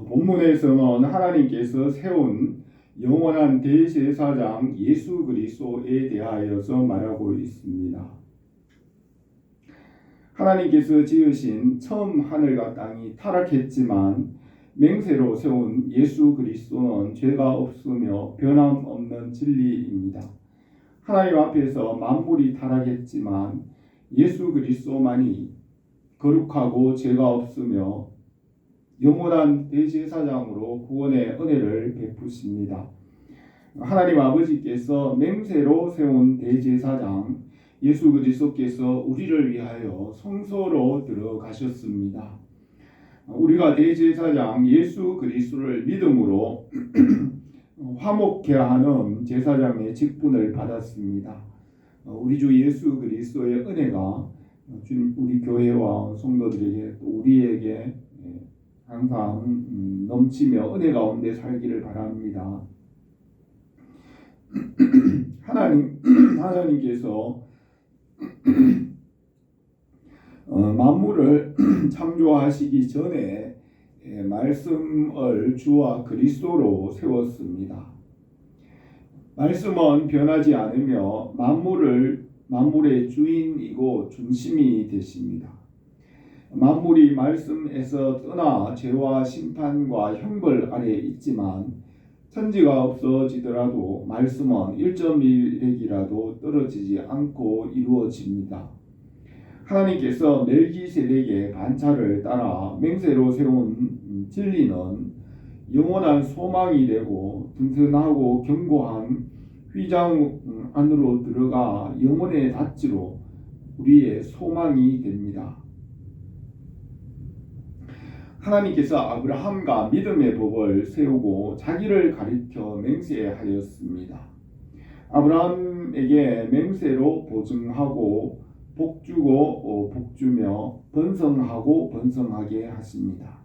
본문에서는 하나님께서 세운 영원한 대제사장 예수 그리스도에 대하여서 말하고 있습니다. 하나님께서 지으신 처음 하늘과 땅이 타락했지만 맹세로 세운 예수 그리스도는 죄가 없으며 변함없는 진리입니다. 하나님 앞에서 만물이 타락했지만 예수 그리스도만이 거룩하고 죄가 없으며 영원한 대제사장으로 구원의 은혜를 베푸십니다. 하나님 아버지께서 맹세로 세운 대제사장 예수 그리스도께서 우리를 위하여 성소로 들어가셨습니다. 우리가 대제사장 예수 그리스도를 믿음으로 화목케 하는 제사장의 직분을 받았습니다. 우리 주 예수 그리스도의 은혜가 우리 교회와 성도들에게 또 우리에게 항상 넘치며 은혜 가운데 살기를 바랍니다. 하나님께서 만물을 창조하시기 전에 말씀을 주와 그리스도로 세웠습니다. 말씀은 변하지 않으며 만물의 주인이고 중심이 되십니다. 만물이 말씀에서 떠나 죄와 심판과 형벌 아래 있지만 천지가 없어지더라도 말씀은 1.1획이라도 떨어지지 않고 이루어집니다. 하나님께서 멜기세덱의 반차를 따라 맹세로 세운 진리는 영원한 소망이 되고 든든하고 견고한 휘장 안으로 들어가 영혼의 닷지로 우리의 소망이 됩니다. 하나님께서 아브라함과 믿음의 법을 세우고 자기를 가리켜 맹세하였습니다. 아브라함에게 맹세로 보증하고 복주고 복주며 번성하고 번성하게 하십니다.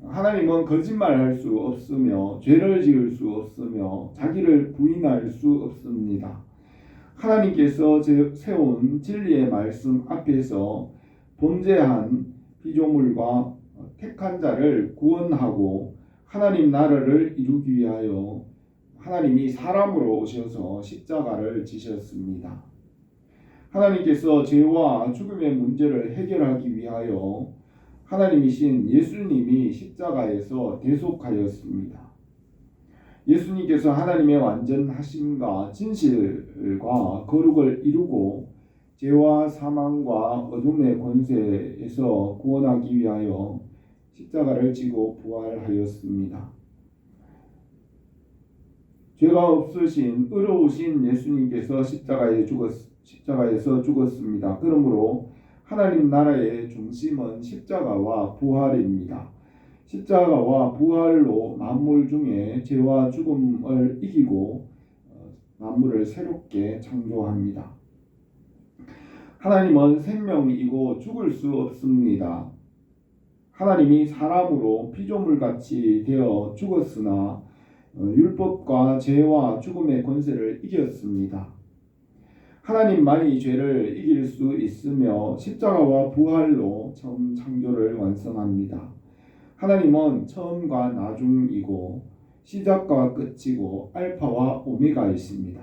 하나님은 거짓말할 수 없으며 죄를 지을 수 없으며 자기를 부인할 수 없습니다. 하나님께서 세운 진리의 말씀 앞에서 범죄한 피조물과 택한 자를 구원하고 하나님 나라를 이루기 위하여 하나님이 사람으로 오셔서 십자가를 지셨습니다. 하나님께서 죄와 죽음의 문제를 해결하기 위하여 하나님이신 예수님이 십자가에서 대속하였습니다. 예수님께서 하나님의 완전하심과 진실과 거룩을 이루고 죄와 사망과 어둠의 권세에서 구원하기 위하여 십자가를 지고 부활하였습니다. 죄가 없으신 의로우신 예수님께서 십자가에서 죽었습니다. 그러므로 하나님 나라의 중심은 십자가와 부활입니다. 십자가와 부활로 만물 중에 죄와 죽음을 이기고 만물을 새롭게 창조합니다. 하나님은 생명이고 죽을 수 없습니다. 하나님이 사람으로 피조물같이 되어 죽었으나 율법과 죄와 죽음의 권세를 이겼습니다. 하나님만이 죄를 이길 수 있으며 십자가와 부활로 처음 창조를 완성합니다. 하나님은 처음과 나중이고 시작과 끝이고 알파와 오메가이십니다.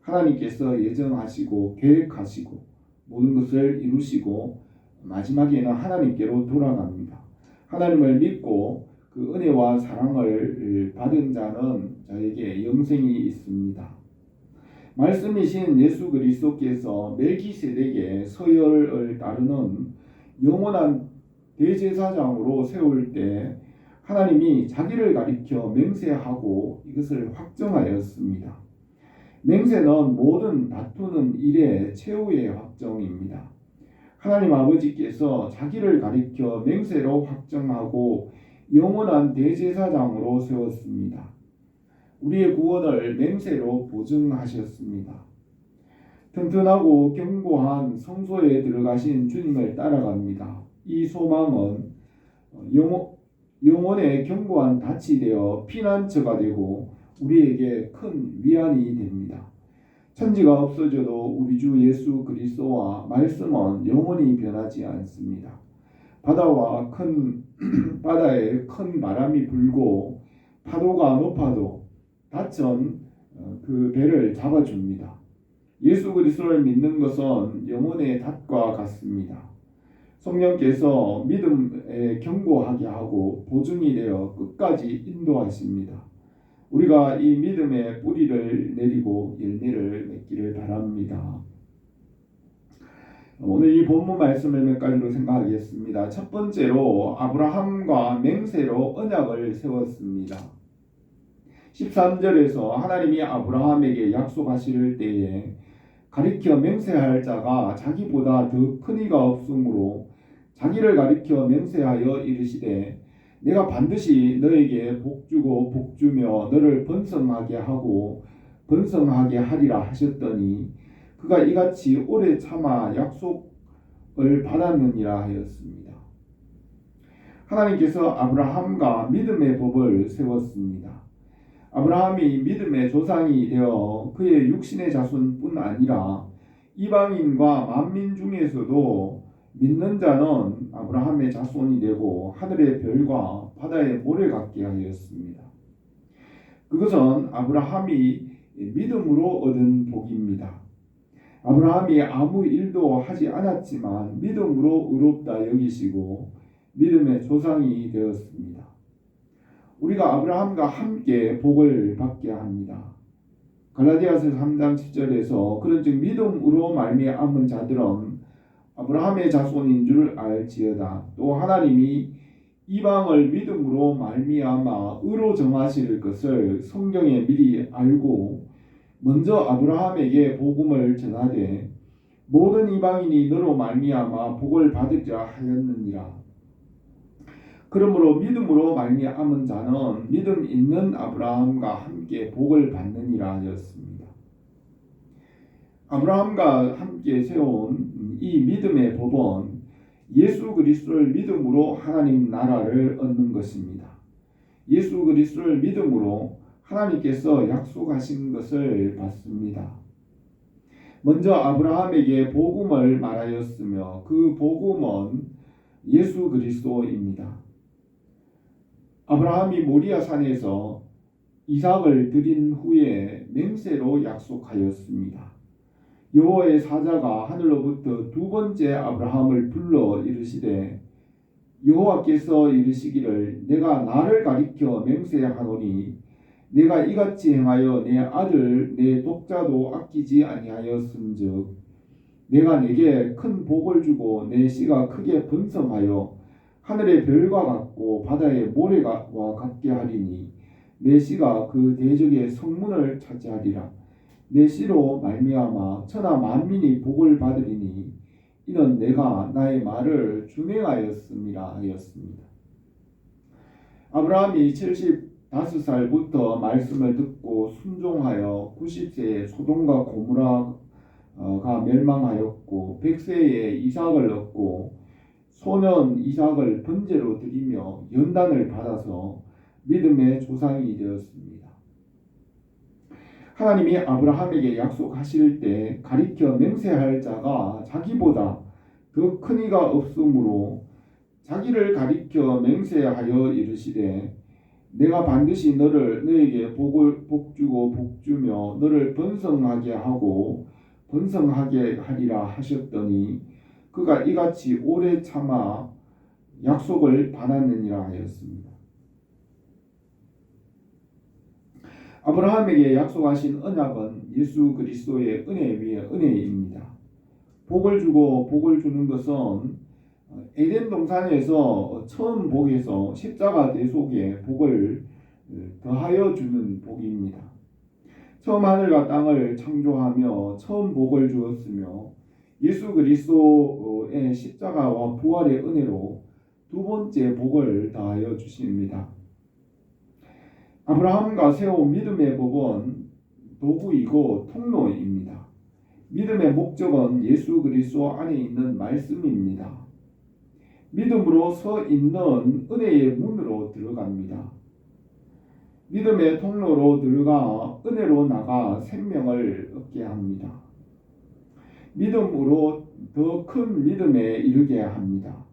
하나님께서 예정하시고 계획하시고 모든 것을 이루시고 마지막에는 하나님께로 돌아갑니다. 하나님을 믿고 그 은혜와 사랑을 받은 자는 저에게 영생이 있습니다. 말씀이신 예수 그리스도께서 멜기세덱의 서열을 따르는 영원한 대제사장으로 세울 때 하나님이 자기를 가리켜 맹세하고 이것을 확정하였습니다. 맹세는 모든 다투는 일의 최후의 확정입니다. 하나님 아버지께서 자기를 가리켜 맹세로 확정하고 영원한 대제사장으로 세웠습니다. 우리의 구원을 맹세로 보증하셨습니다. 튼튼하고 견고한 성소에 들어가신 주님을 따라갑니다. 이 소망은 영혼의 견고한 닻이 되어 피난처가 되고 우리에게 큰 위안이 됩니다. 천지가 없어져도 우리 주 예수 그리스도와 말씀은 영원히 변하지 않습니다. 바다와 큰 바다에 큰 바람이 불고 파도가 높아도 닫힌 그 배를 잡아줍니다. 예수 그리스도를 믿는 것은 영혼의 닷과 같습니다. 성령께서 믿음에 견고하게 하고 보증이 되어 끝까지 인도하십니다. 우리가 이 믿음의 뿌리를 내리고 열매를 맺기를 바랍니다. 오늘 이 본문 말씀을 몇 가지로 생각하겠습니다. 첫 번째로 아브라함과 맹세로 언약을 세웠습니다. 13절에서 하나님이 아브라함에게 약속하실 때에 가리켜 맹세할 자가 자기보다 더 큰 이가 없으므로 자기를 가리켜 맹세하여 이르시되 내가 반드시 너에게 복주고 복주며 너를 번성하게 하고 번성하게 하리라 하셨더니 그가 이같이 오래 참아 약속을 받았느니라 하였습니다. 하나님께서 아브라함과 믿음의 법을 세웠습니다. 아브라함이 믿음의 조상이 되어 그의 육신의 자손뿐 아니라 이방인과 만민 중에서도 믿는 자는 아브라함의 자손이 되고 하늘의 별과 바다의 모래 같게 하였습니다. 그것은 아브라함이 믿음으로 얻은 복입니다. 아브라함이 아무 일도 하지 않았지만 믿음으로 의롭다 여기시고 믿음의 조상이 되었습니다. 우리가 아브라함과 함께 복을 받게 합니다. 갈라디아서 3장 10절에서 그런즉 믿음으로 말미암은 자들은 아브라함의 자손인 줄 알지어다. 또 하나님이 이방을 믿음으로 말미암아 의로 정하실 것을 성경에 미리 알고 먼저 아브라함에게 복음을 전하되 모든 이방인이 너로 말미암아 복을 받으리라 하였느니라. 그러므로 믿음으로 말미암은 자는 믿음 있는 아브라함과 함께 복을 받느니라 하였습니다. 아브라함과 함께 세운 이 믿음의 법은 예수 그리스도를 믿음으로 하나님 나라를 얻는 것입니다. 예수 그리스도를 믿음으로 하나님께서 약속하신 것을 받습니다. 먼저 아브라함에게 복음을 말하였으며 그 복음은 예수 그리스도입니다. 아브라함이 모리아 산에서 이삭을 드린 후에 맹세로 약속하였습니다. 여호와의 사자가 하늘로부터 두 번째 아브라함을 불러 이르시되 여호와께서 이르시기를 내가 나를 가리켜 맹세하노니 내가 이같이 행하여 내 아들 내 독자도 아끼지 아니하였음즉 내가 내게 큰 복을 주고 내 씨가 크게 번성하여 하늘의 별과 같고 바다의 모래와 같게 하리니 내 씨가 그 대적의 성문을 차지하리라. 내 씨로 말미암아 천하 만민이 복을 받으리니 이는 내가 나의 말을 준행하였음이라 하였습니다. 아브라함이 75살부터 말씀을 듣고 순종하여 90세에 소돔과 고모라가 멸망하였고 100세에 이삭을 얻고 소년 이삭을 번제로 드리며 연단을 받아서 믿음의 조상이 되었습니다. 하나님이 아브라함에게 약속하실 때 가리켜 맹세할 자가 자기보다 더 큰 이가 없으므로 자기를 가리켜 맹세하여 이르시되 내가 반드시 너에게 복주고 복주며 너를 번성하게 하고 번성하게 하리라 하셨더니 그가 이같이 오래 참아 약속을 받았느니라 하였습니다. 아브라함에게 약속하신 언약은 예수 그리스도의 은혜 위에 은혜입니다. 복을 주고 복을 주는 것은 에덴 동산에서 처음 복에서 십자가 대속에 복을 더하여 주는 복입니다. 처음 하늘과 땅을 창조하며 처음 복을 주었으며 예수 그리스도의 십자가와 부활의 은혜로 두 번째 복을 더하여 주십니다. 아브라함과 세운 믿음의 법은 도구이고 통로입니다. 믿음의 목적은 예수 그리스도 안에 있는 말씀입니다. 믿음으로 서 있는 은혜의 문으로 들어갑니다. 믿음의 통로로 들어가 은혜로 나가 생명을 얻게 합니다. 믿음으로 더 큰 믿음에 이르게 합니다.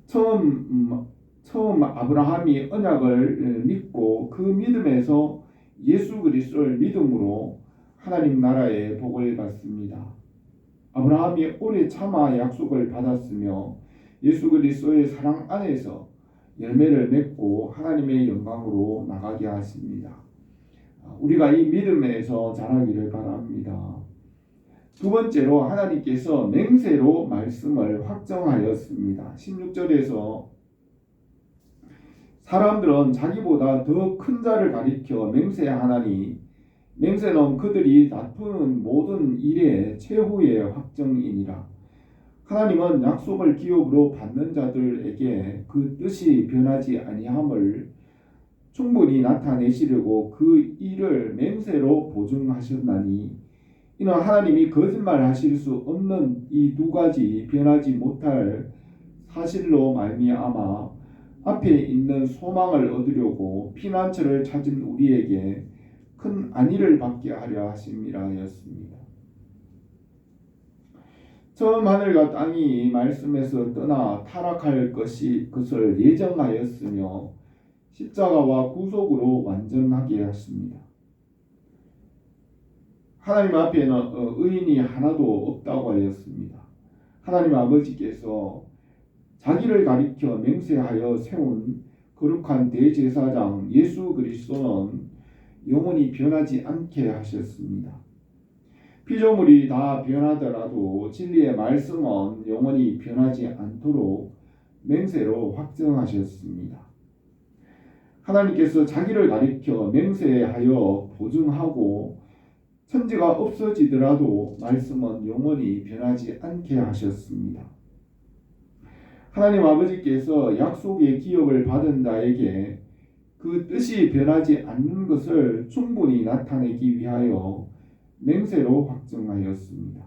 처음 아브라함이 언약을 믿고 그 믿음에서 예수 그리스도를 믿음으로 하나님 나라의 복을 받습니다. 아브라함이 오래 참아 약속을 받았으며 예수 그리스도의 사랑 안에서 열매를 맺고 하나님의 영광으로 나가게 하십니다. 우리가 이 믿음에서 자라기를 바랍니다. 두 번째로 하나님께서 맹세로 말씀을 확정하였습니다. 16절에서 사람들은 자기보다 더 큰 자를 가리켜 맹세하나니 맹세는 그들이 다투는 모든 일의 최후의 확정이니라. 하나님은 약속을 기업으로 받는 자들에게 그 뜻이 변하지 아니함을 충분히 나타내시려고 그 일을 맹세로 보증하셨나니 이는 하나님이 거짓말하실 수 없는 이 두 가지 변하지 못할 사실로 말미암아 앞에 있는 소망을 얻으려고 피난처를 찾은 우리에게 큰 안위를 받게 하려 하심이라 하였습니다. 처음 하늘과 땅이 말씀에서 떠나 타락할 것을 예정하였으며 십자가와 구속으로 완전하게 하십니다. 하나님 앞에는 의인이 하나도 없다고 하였습니다. 하나님 아버지께서 자기를 가리켜 맹세하여 세운 거룩한 대제사장 예수 그리스도는 영원히 변하지 않게 하셨습니다. 피조물이 다 변하더라도 진리의 말씀은 영원히 변하지 않도록 맹세로 확정하셨습니다. 하나님께서 자기를 가리켜 맹세하여 보증하고 천지가 없어지더라도 말씀은 영원히 변하지 않게 하셨습니다. 하나님 아버지께서 약속의 기업을 받은 자에게 그 뜻이 변하지 않는 것을 충분히 나타내기 위하여 맹세로 확정하였습니다.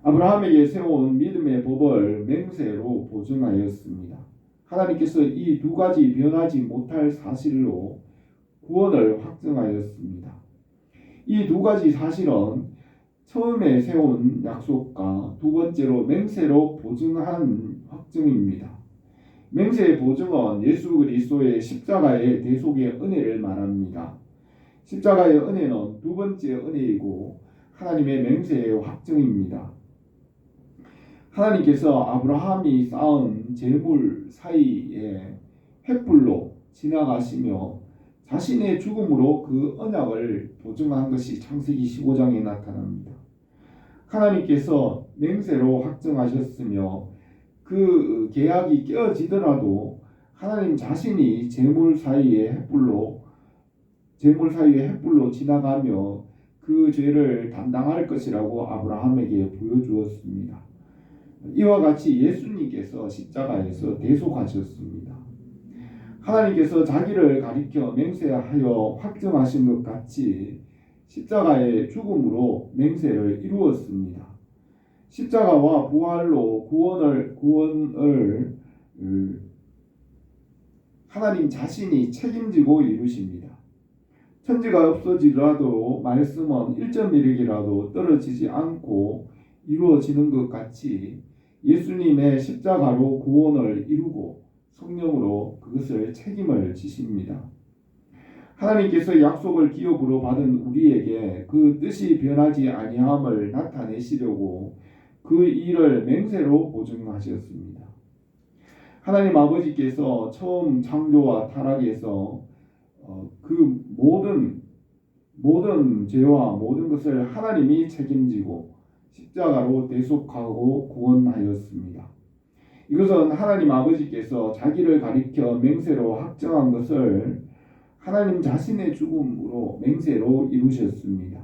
아브라함에게 세운 믿음의 법을 맹세로 보증하였습니다. 하나님께서 이 두 가지 변하지 못할 사실로 구원을 확정하였습니다. 이 두 가지 사실은 처음에 세운 약속과 두 번째로 맹세로 보증한 확증입니다. 맹세의 보증은 예수 그리스도의 십자가의 대속의 은혜를 말합니다. 십자가의 은혜는 두 번째 은혜이고 하나님의 맹세의 확증입니다. 하나님께서 아브라함이 쌓은 재물 사이에 횃불로 지나가시며 자신의 죽음으로 그 언약을 보증한 것이 창세기 15장에 나타납니다. 하나님께서 맹세로 확정하셨으며 그 계약이 깨어지더라도 하나님 자신이 재물 사이에 횃불로 지나가며 그 죄를 담당할 것이라고 아브라함에게 보여주었습니다. 이와 같이 예수님께서 십자가에서 대속하셨습니다. 하나님께서 자기를 가리켜 맹세하여 확정하신 것 같이 십자가의 죽음으로 맹세를 이루었습니다. 십자가와 부활로 구원을 하나님 자신이 책임지고 이루십니다. 천지가 없어지더라도 말씀은 1.1핵이라도 떨어지지 않고 이루어지는 것 같이 예수님의 십자가로 구원을 이루고 성령으로 그것을 책임을 지십니다. 하나님께서 약속을 기업으로 받은 우리에게 그 뜻이 변하지 아니함을 나타내시려고 그 일을 맹세로 보증하셨습니다. 하나님 아버지께서 처음 창조와 타락에서 그 모든 죄와 모든 것을 하나님이 책임지고 십자가로 대속하고 구원하였습니다. 이것은 하나님 아버지께서 자기를 가리켜 맹세로 확정한 것을 하나님 자신의 죽음으로 맹세로 이루셨습니다.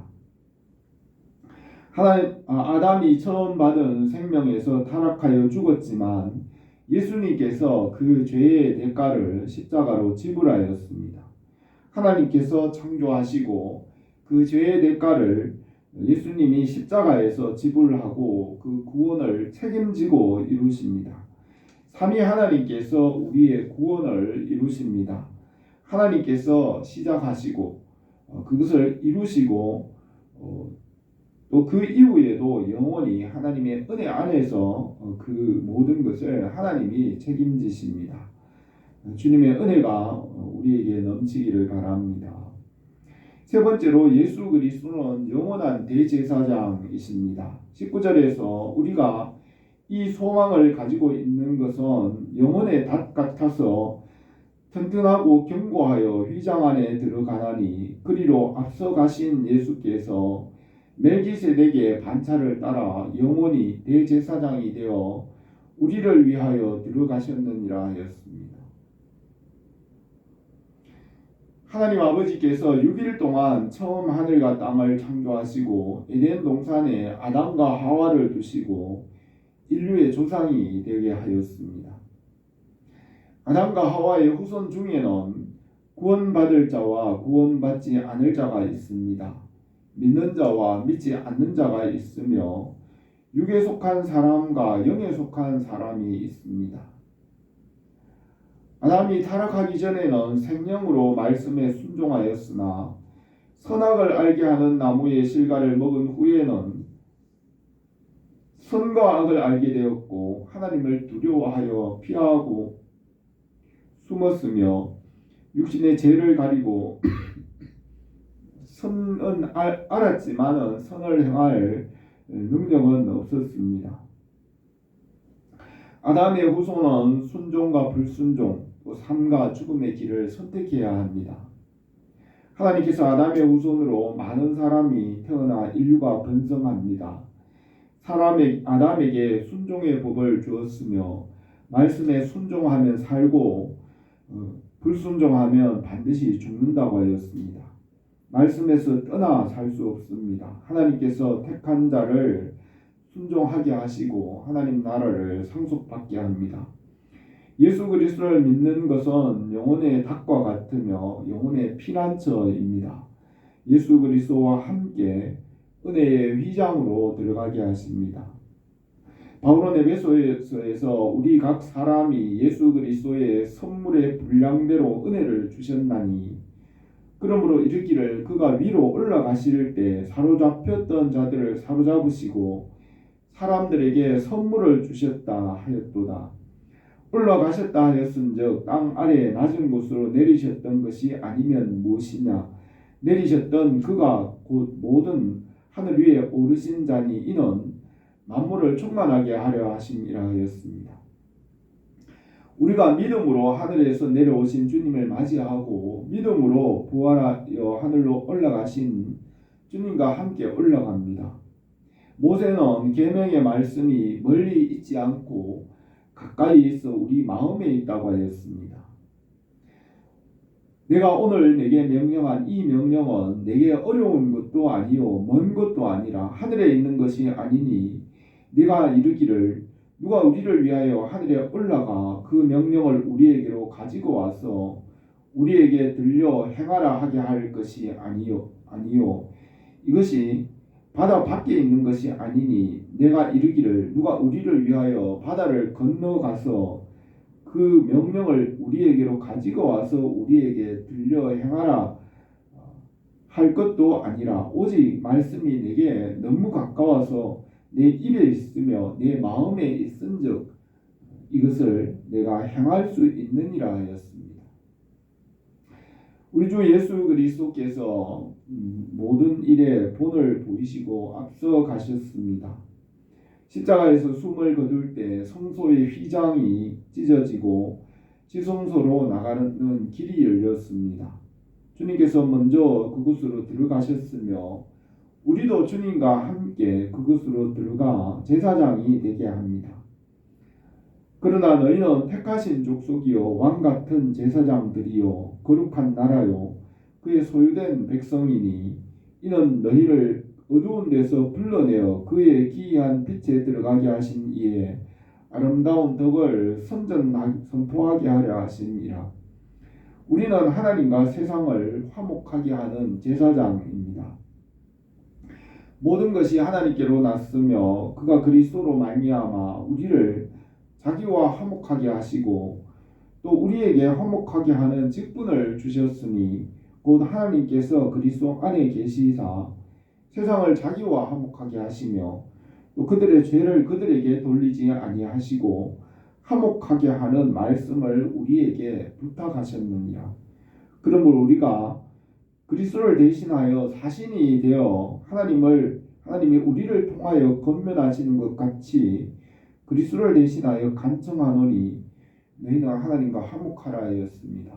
아담이 처음 받은 생명에서 타락하여 죽었지만 예수님께서 그 죄의 대가를 십자가로 지불하였습니다. 하나님께서 창조하시고 그 죄의 대가를 예수님이 십자가에서 지불하고 그 구원을 책임지고 이루십니다. 삼위 하나님께서 우리의 구원을 이루십니다. 하나님께서 시작하시고 그것을 이루시고 또 그 이후에도 영원히 하나님의 은혜 안에서 그 모든 것을 하나님이 책임지십니다. 주님의 은혜가 우리에게 넘치기를 바랍니다. 세 번째로 예수 그리스도는 영원한 대제사장이십니다. 19절에서 우리가 이 소망을 가지고 있는 것은 영혼의 닷 같아서 튼튼하고 견고하여 휘장 안에 들어가나니 그리로 앞서 가신 예수께서 멜기세덱의 반차를 따라 영원히 대제사장이 되어 우리를 위하여 들어가셨느니라 하였습니다. 하나님 아버지께서 6일 동안 처음 하늘과 땅을 창조하시고 에덴 동산에 아담과 하와를 두시고 인류의 조상이 되게 하였습니다. 아담과 하와의 후손 중에는 구원받을 자와 구원받지 않을 자가 있습니다. 믿는 자와 믿지 않는 자가 있으며 육에 속한 사람과 영에 속한 사람이 있습니다. 아담이 타락하기 전에는 생명으로 말씀에 순종하였으나 선악을 알게 하는 나무의 실과를 먹은 후에는 선과 악을 알게 되었고 하나님을 두려워하여 피하고 숨었으며 육신의 죄를 가리고 선은 알았지만은 선을 행할 능력은 없었습니다. 아담의 후손은 순종과 불순종, 또 삶과 죽음의 길을 선택해야 합니다. 하나님께서 아담의 후손으로 많은 사람이 태어나 인류가 번성합니다. 아담에게 순종의 법을 주었으며 말씀에 순종하면 살고 불순종하면 반드시 죽는다고 하였습니다. 말씀에서 떠나 살 수 없습니다. 하나님께서 택한 자를 순종하게 하시고 하나님 나라를 상속받게 합니다. 예수 그리스도를 믿는 것은 영혼의 닭과 같으며 영혼의 피난처입니다. 예수 그리스도와 함께 은혜의 휘장으로 들어가게 하십니다. 바울은 에베소서에서 우리 각 사람이 예수 그리스도의 선물의 분량대로 은혜를 주셨나니 그러므로 이르기를 그가 위로 올라가실 때 사로잡혔던 자들을 사로잡으시고 사람들에게 선물을 주셨다 하였도다. 올라가셨다 하였은즉 땅 아래 낮은 곳으로 내리셨던 것이 아니면 무엇이냐. 내리셨던 그가 곧 모든 하늘 위에 오르신 자니 이는 만물을 충만하게 하려 하심이라 하였습니다. 우리가 믿음으로 하늘에서 내려오신 주님을 맞이하고 믿음으로 부활하여 하늘로 올라가신 주님과 함께 올라갑니다. 모세는 계명의 말씀이 멀리 있지 않고 가까이 있어 우리 마음에 있다고 하였습니다. 내가 오늘 내게 명령한 이 명령은 내게 어려운 것도 아니요 먼 것도 아니라 하늘에 있는 것이 아니니 네가 이르기를 누가 우리를 위하여 하늘에 올라가 그 명령을 우리에게로 가지고 와서 우리에게 들려 행하라 하게 할 것이 아니요 이것이 바다 밖에 있는 것이 아니니 내가 이르기를 누가 우리를 위하여 바다를 건너가서 그 명령을 우리에게로 가지고 와서 우리에게 들려 행하라 할 것도 아니라 오직 말씀이 내게 너무 가까워서 내 입에 있으며 내 마음에 있은즉 이것을 내가 행할 수 있느니라 하였습니다. 우리 주 예수 그리스도께서 모든 일에 본을 보이시고 앞서 가셨습니다. 십자가에서 숨을 거둘 때 성소의 휘장이 찢어지고 지성소로 나가는 길이 열렸습니다. 주님께서 먼저 그곳으로 들어가셨으며 우리도 주님과 함께 그곳으로 들어가 제사장이 되게 합니다. 그러나 너희는 택하신 족속이요 왕같은 제사장들이요 거룩한 나라요 그의 소유된 백성이니 이는 너희를 어두운 데서 불러내어 그의 기이한 빛에 들어가게 하신 이에 아름다운 덕을 선포하게 하려 하심이라. 우리는 하나님과 세상을 화목하게 하는 제사장입니다. 모든 것이 하나님께로 났으며 그가 그리스도로 말미암아 우리를 자기와 화목하게 하시고 또 우리에게 화목하게 하는 직분을 주셨으니 곧 하나님께서 그리스도 안에 계시사 세상을 자기와 화목하게 하시며 또 그들의 죄를 그들에게 돌리지 아니하시고 화목하게 하는 말씀을 우리에게 부탁하셨느니라. 그러므로 우리가 그리스도를 대신하여 사신이 되어 하나님이 우리를 통하여 권면하시는 것 같이 그리스도를 대신하여 간청하노니 너희는 하나님과 화목하라 하였습니다.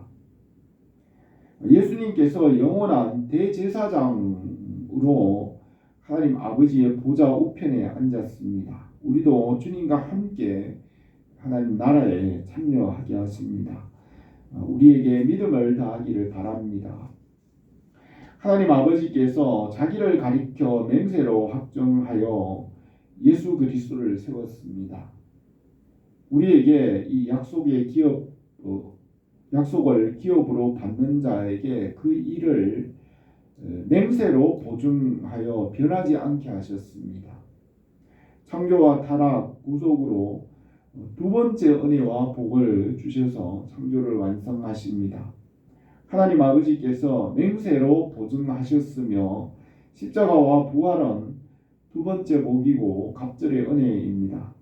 예수님께서 영원한 대제사장으로 하나님 아버지의 보좌 우편에 앉았습니다. 우리도 주님과 함께 하나님 나라에 참여하게 하십니다. 우리에게 믿음을 다하기를 바랍니다. 하나님 아버지께서 자기를 가리켜 맹세로 확정하여 예수 그리스도를 세웠습니다. 우리에게 이 약속을 기업으로 받는 자에게 그 일을 맹세로 보증하여 변하지 않게 하셨습니다. 창조와 타락, 구속으로 두 번째 은혜와 복을 주셔서 창조를 완성하십니다. 하나님 아버지께서 맹세로 보증하셨으며 십자가와 부활은 두 번째 복이고 갑절의 은혜입니다.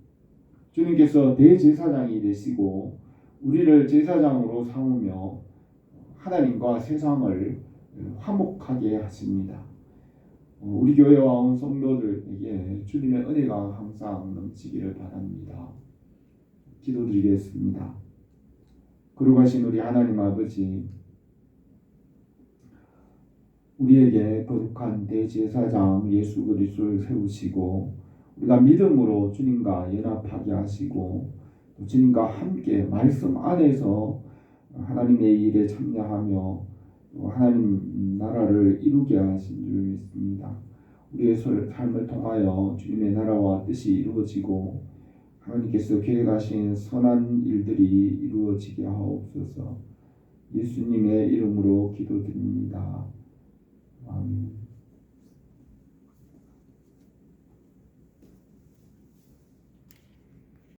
주님께서 대제사장이 되시고 우리를 제사장으로 삼으며 하나님과 세상을 화목하게 하십니다. 우리 교회와 온 성도들에게 주님의 은혜가 항상 넘치기를 바랍니다. 기도드리겠습니다. 거룩하신 우리 하나님 아버지, 우리에게 거룩한 대제사장 예수 그리스도를 세우시고 우리가 믿음으로 주님과 연합하게 하시고 또 주님과 함께 말씀 안에서 하나님의 일에 참여하며 하나님 나라를 이루게 하신 줄 믿습니다. 우리의 삶을 통하여 주님의 나라와 뜻이 이루어지고 하나님께서 계획하신 선한 일들이 이루어지게 하옵소서. 예수님의 이름으로 기도드립니다. 아멘.